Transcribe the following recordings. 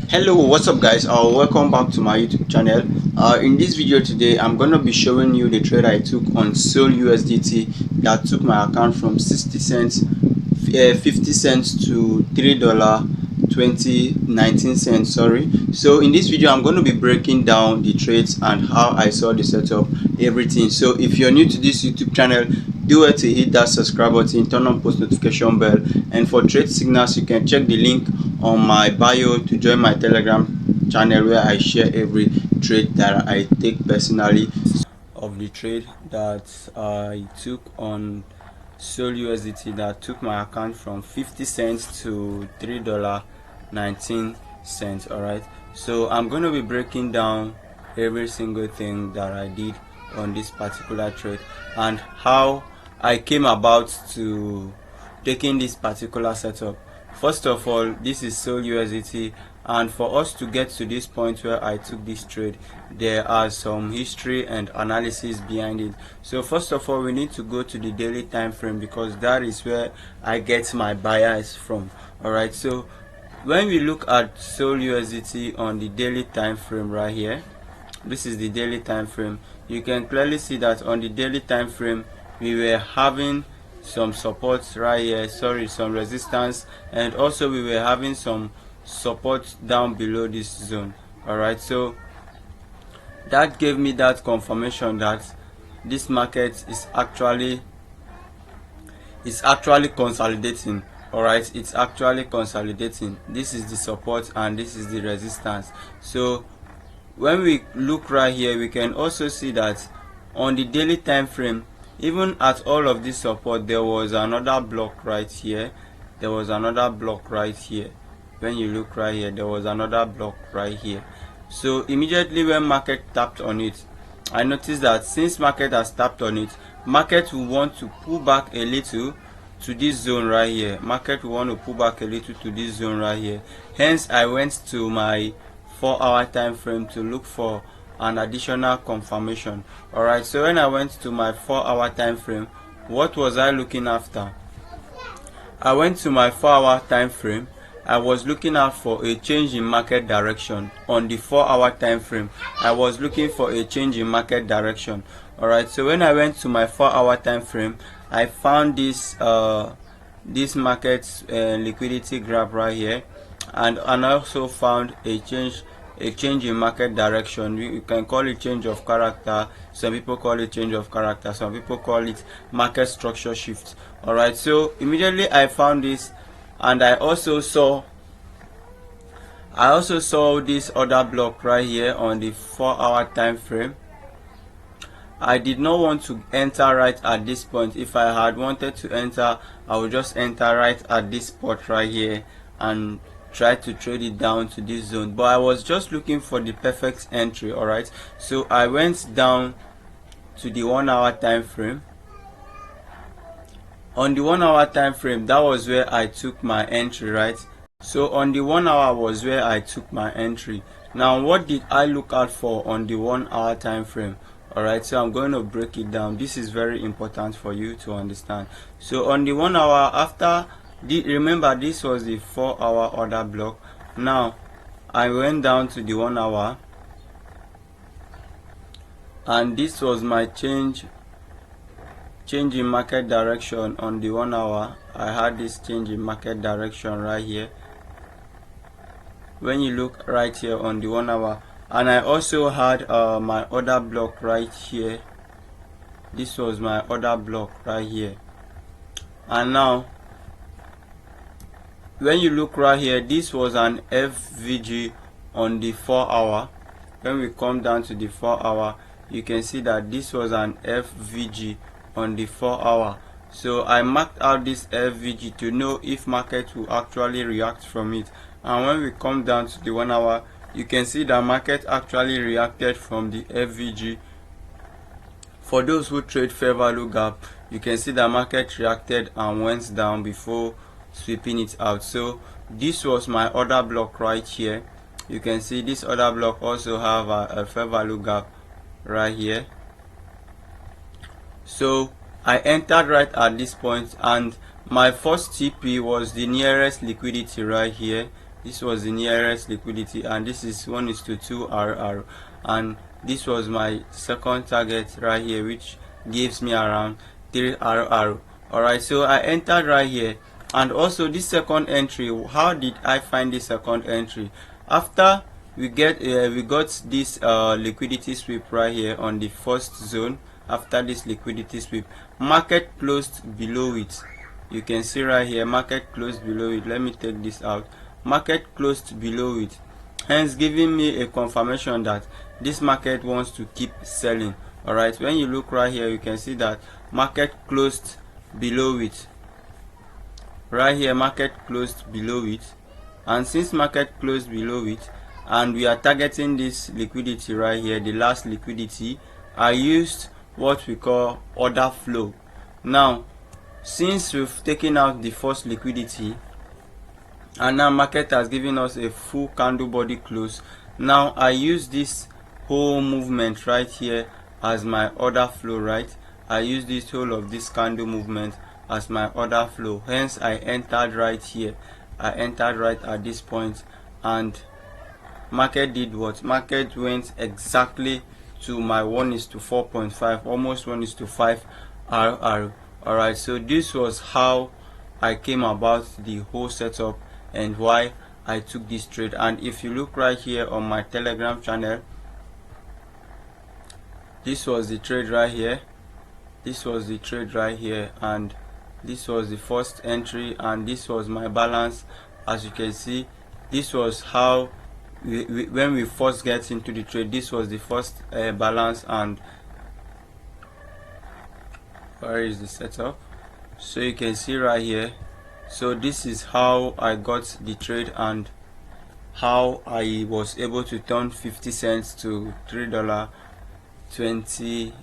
Hello, what's up guys? Welcome back to my YouTube channel. In this video today I'm going to be showing you the trade I took on SOLUSDT that took my account from 60 cents 50 cents to $3.2019. Sorry. So in this video I'm going to be breaking down the trades and how I saw the setup, everything. So if you're new to this YouTube channel, do it to hit that subscribe button, turn on post notification bell, and for trade signals you can check the link on my bio to join my Telegram channel where I share every trade that I take personally. Of the trade that I took on SOLUSDT that took my account from 50 cents to $3.19. Alright, so I'm going to be breaking down every single thing that I did on this particular trade and how I came about to taking this particular setup. First of all, this is SOLUSDT, and for us to get to this point where I took this trade, there are some history and analysis behind it. So first of all, we need to go to the daily time frame because that is where I get my bias from. Alright, so when we look at SOLUSDT on the daily time frame right here, this is the daily time frame. You can clearly see that on the daily time frame we were having some support right here, some resistance, and also we were having some support down below this zone. Alright, so that gave me that confirmation that this market is actually consolidating. Alright, it's actually consolidating. This is the support and this is the resistance. So when we look right here, we can also see that on the daily time frame, even at all of this support, there was another block right here. There was another block right here. When you look right here, there was another block right here. So immediately when market tapped on it, I noticed that since market has tapped on it, market will want to pull back a little to this zone right here. Market will want to pull back a little to this zone right here. Hence I went to my 4-hour time frame to look for an additional confirmation. Alright, so when I went to my 4-hour time frame, what was I looking after? I went to my 4-hour time frame. I was looking out for a change in market direction. On the 4-hour time frame, I was looking for a change in market direction. Alright, so when I went to my 4-hour time frame, I found this this market liquidity graph right here, and I also found a change in market direction. You can call it change of character. Some people call it change of character. Some people call it market structure shift. Alright, so immediately I found this, and I also saw this other block right here on the 4-hour time frame. I did not want to enter right at this point. If I had wanted to enter, I would just enter right at this spot right here and try to trade it down to this zone, but I was just looking for the perfect entry. Alright, so I went down to the 1-hour time frame. On the 1-hour time frame, that was where I took my entry, right? So on the 1 hour was where I took my entry. Now what did I look out for on the 1-hour time frame? Alright, so I'm going to break it down. This is very important for you to understand. So on the 1 hour, after remember this was the 4-hour order block. Now I went down to the 1 hour, and this was my change in market direction. On the 1 hour, I had this change in market direction right here. When you look right here on the 1 hour, and I also had my order block right here. This was my order block right here. And now when you look right here, this was an FVG on the 4-hour. When we come down to the 4-hour, you can see that this was an FVG on the 4-hour. So I marked out this FVG to know if market will actually react from it. And when we come down to the 1 hour, you can see that market actually reacted from the FVG. For those who trade fair value gap, you can see that market reacted and went down before sweeping it out. So this was my order block right here. You can see this order block also have a fair value gap right here. So I entered right at this point, and my first TP was the nearest liquidity right here. This was the nearest liquidity, and this is 1:2 RR, and this was my second target right here, which gives me around 3 RR. Alright, so I entered right here. And also this second entry, how did I find this second entry? After we got this liquidity sweep right here on the first zone. After this liquidity sweep, market closed below it. You can see right here, market closed below it. Let me take this out. Market closed below it, hence giving me a confirmation that this market wants to keep selling. Alright, when you look right here, you can see that market closed below it. Right here, market closed below it, and since market closed below it and we are targeting this liquidity right here, the last liquidity, I used what we call order flow. Now since we've taken out the first liquidity and now market has given us a full candle body close, now I use this whole movement right here as my order flow. Right, I use this whole of this candle movement as my order flow, hence I entered right here. I entered right at this point, and market did what? Market went exactly to my 1:4.5, almost 1:5 RR. Alright, so this was how I came about the whole setup and why I took this trade. And if you look right here on my Telegram channel, this was the trade right here, this was the trade right here, and this was the first entry, and this was my balance. As you can see, this was how when we first get into the trade, this was the first balance. And where is the setup? So you can see right here. So this is how I got the trade and how I was able to turn 50 cents to $3.20.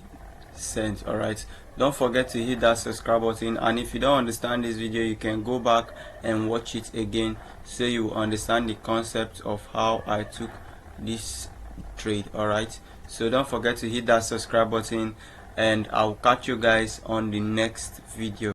Alright, don't forget to hit that subscribe button, and if you don't understand this video, you can go back and watch it again so you understand the concept of how I took this trade. Alright, so don't forget to hit that subscribe button, and I'll catch you guys on the next video.